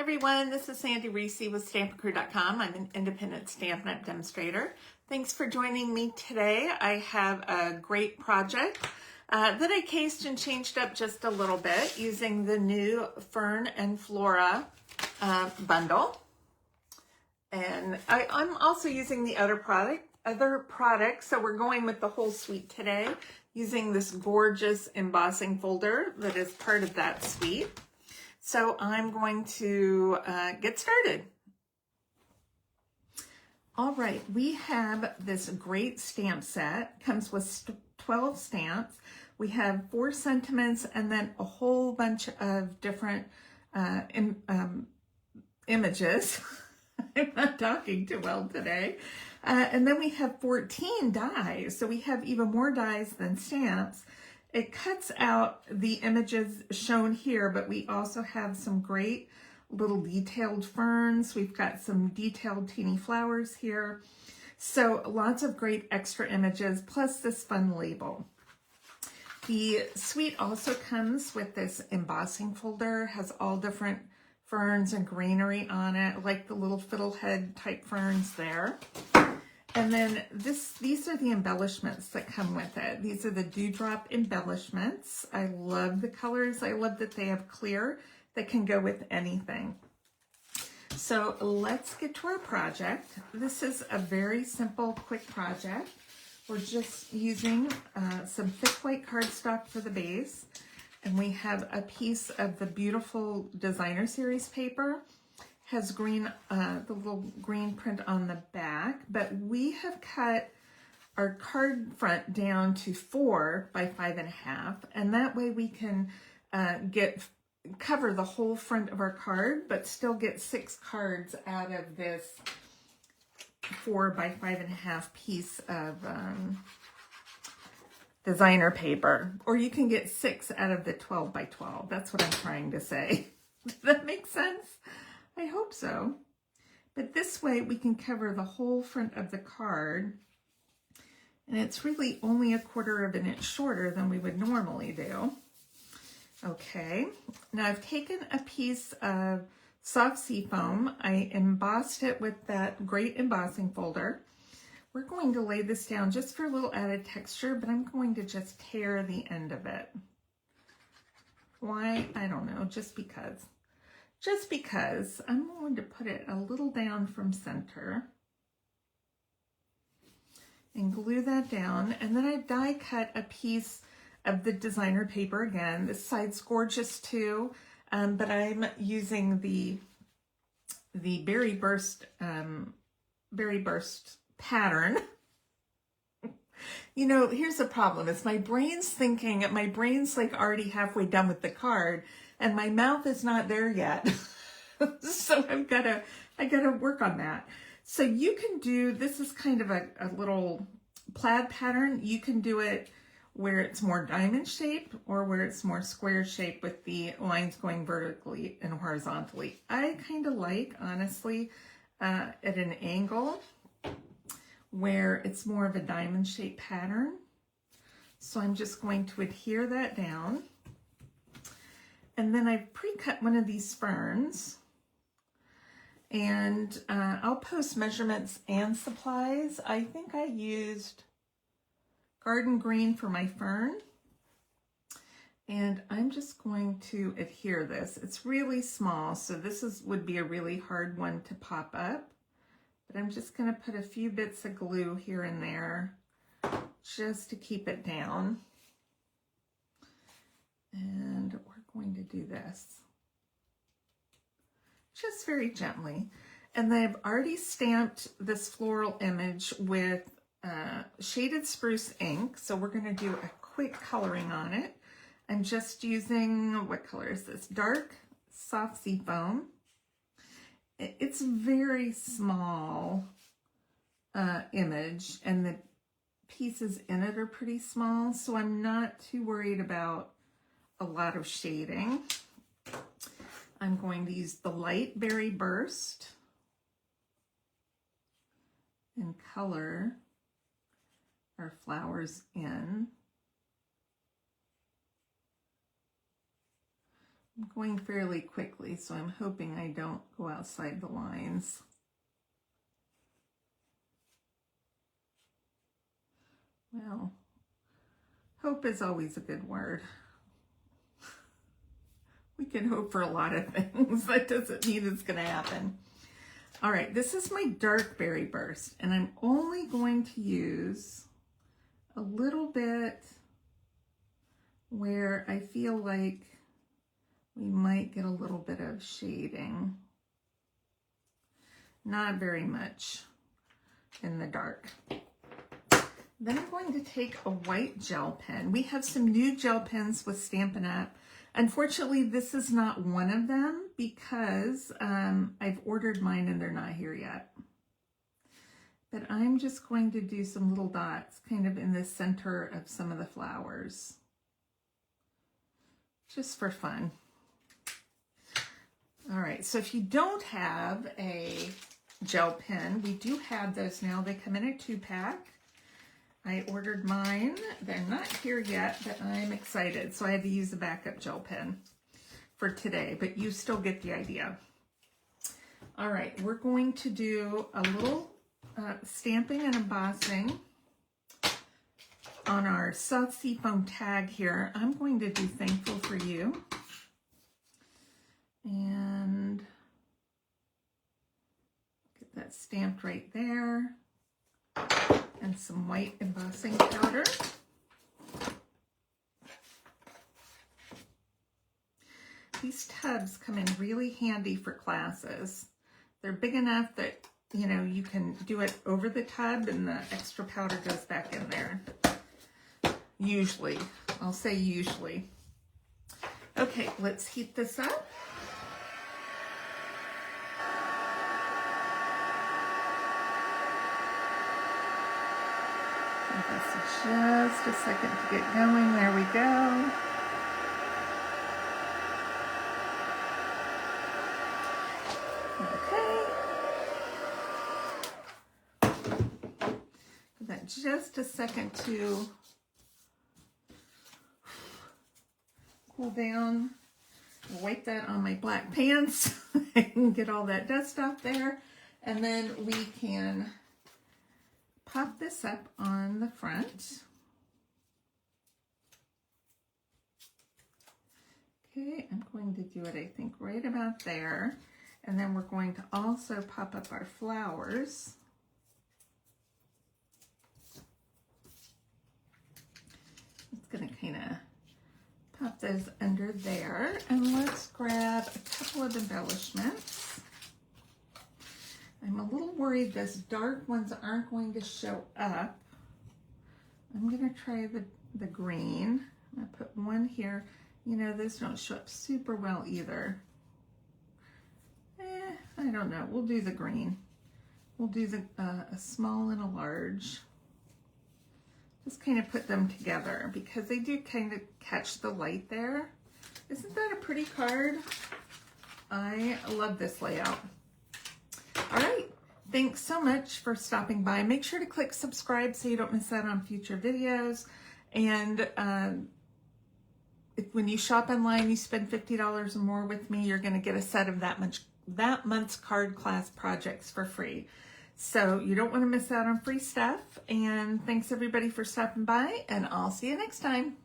Everyone, this is Sandy Reese with StampinCrew.com. I'm an independent Stampin' Up! Demonstrator. Thanks for joining me today. I have a great project that I cased and changed up just a little bit using the new Fern and Flora bundle. And I'm also using the other products, so we're going with the whole suite today, using this gorgeous embossing folder that is part of that suite. So I'm going to get started. All right, we have this great stamp set. Comes with 12 stamps. We have 4 sentiments and then a whole bunch of different images. I'm not talking too well today. And then we have 14 dies. So we have even more dies than stamps. It cuts out the images shown here, but we also have some great little detailed ferns. We've got some detailed teeny flowers here. So lots of great extra images, plus this fun label. The suite also comes with this embossing folder, has all different ferns and greenery on it, like the little fiddlehead type ferns there. And then these are the embellishments that come with it. These are the dewdrop embellishments. I love the colors. I love that they have clear that can go with anything. So let's get to our project. This is a very simple, quick project. We're just using some thick white cardstock for the base. And we have a piece of the beautiful designer series paper. Has green, the little green print on the back, but we have cut our card front down to 4 by 5.5, and that way we can cover the whole front of our card, but still get 6 cards out of this 4 by 5.5 piece of designer paper, or you can get 6 out of the 12 by 12. That's what I'm trying to say. Does that make sense? I hope so. But this way we can cover the whole front of the card, and it's really only 1/4 of an inch shorter than we would normally do. Okay, now I've taken a piece of soft seafoam. I embossed it with that great embossing folder. We're going to lay this down just for a little added texture, but I'm going to just tear the end of it. Why? I don't know, just because. Just because I'm going to put it a little down from center and glue that down. And then I've die cut a piece of the designer paper again. This side's gorgeous too, but I'm using the berry burst pattern. You know, here's the problem. It's my brain's like already halfway done with the card, and my mouth is not there yet. So I gotta work on that. So you can do, this is kind of a little plaid pattern. You can do it where it's more diamond shaped or where it's more square shaped with the lines going vertically and horizontally. I kind of like, honestly, at an angle where it's more of a diamond shaped pattern. So I'm just going to adhere that down. And then I've pre-cut one of these ferns, and I'll post measurements and supplies. I think I used garden green for my fern, and I'm just going to adhere this. It's really small, so this would be a really hard one to pop up, but I'm just going to put a few bits of glue here and there just to keep it down. And we're going to do this just very gently. And then I've already stamped this floral image with shaded spruce ink. So we're going to do a quick coloring on it. I'm just using, what color is this? Dark soft seafoam. It's a very small image, and the pieces in it are pretty small. So I'm not too worried about a lot of shading. I'm going to use the light berry burst and color our flowers in. I'm going fairly quickly, so I'm hoping I don't go outside the lines. Well, hope is always a good word. We can hope for a lot of things. That doesn't mean it's going to happen. All right, this is my dark berry burst, and I'm only going to use a little bit where I feel like we might get a little bit of shading. Not very much in the dark. Then I'm going to take a white gel pen. We have some new gel pens with Stampin' Up. Unfortunately, this is not one of them because I've ordered mine and they're not here yet. But I'm just going to do some little dots kind of in the center of some of the flowers, just for fun. All right, so if you don't have a gel pen, we do have those now. They come in a 2-pack. I ordered mine. They're not here yet, but I'm excited. So I had to use a backup gel pen for today, but you still get the idea. All right, we're going to do a little stamping and embossing on our soft seafoam tag here. I'm going to do Thankful for You. And get that stamped right there. And some white embossing powder. These tubs come in really handy for classes. They're big enough that, you know, you can do it over the tub and the extra powder goes back in there. Usually. I'll say usually. Okay, let's heat this up. Just a second to get going. There we go. Okay. Give that just a second to cool down. Wipe that on my black pants. I can get all that dust off there. And then we can pop this up on the front. Okay, I'm going to do it, I think, right about there. And then we're going to also pop up our flowers. It's going to kind of pop those under there. And let's grab a couple of embellishments. I'm a little worried those dark ones aren't going to show up. I'm going to try the green. I'm going to put one here. You know, those don't show up super well either. I don't know. We'll do the green. We'll do a small and a large. Just kind of put them together because they do kind of catch the light there. Isn't that a pretty card? I love this layout. All right, thanks so much for stopping by. Make sure to click subscribe so you don't miss out on future videos. And when you shop online, you spend $50 or more with me, you're going to get a set of that month's card class projects for free. So you don't want to miss out on free stuff. And thanks everybody for stopping by, and I'll see you next time.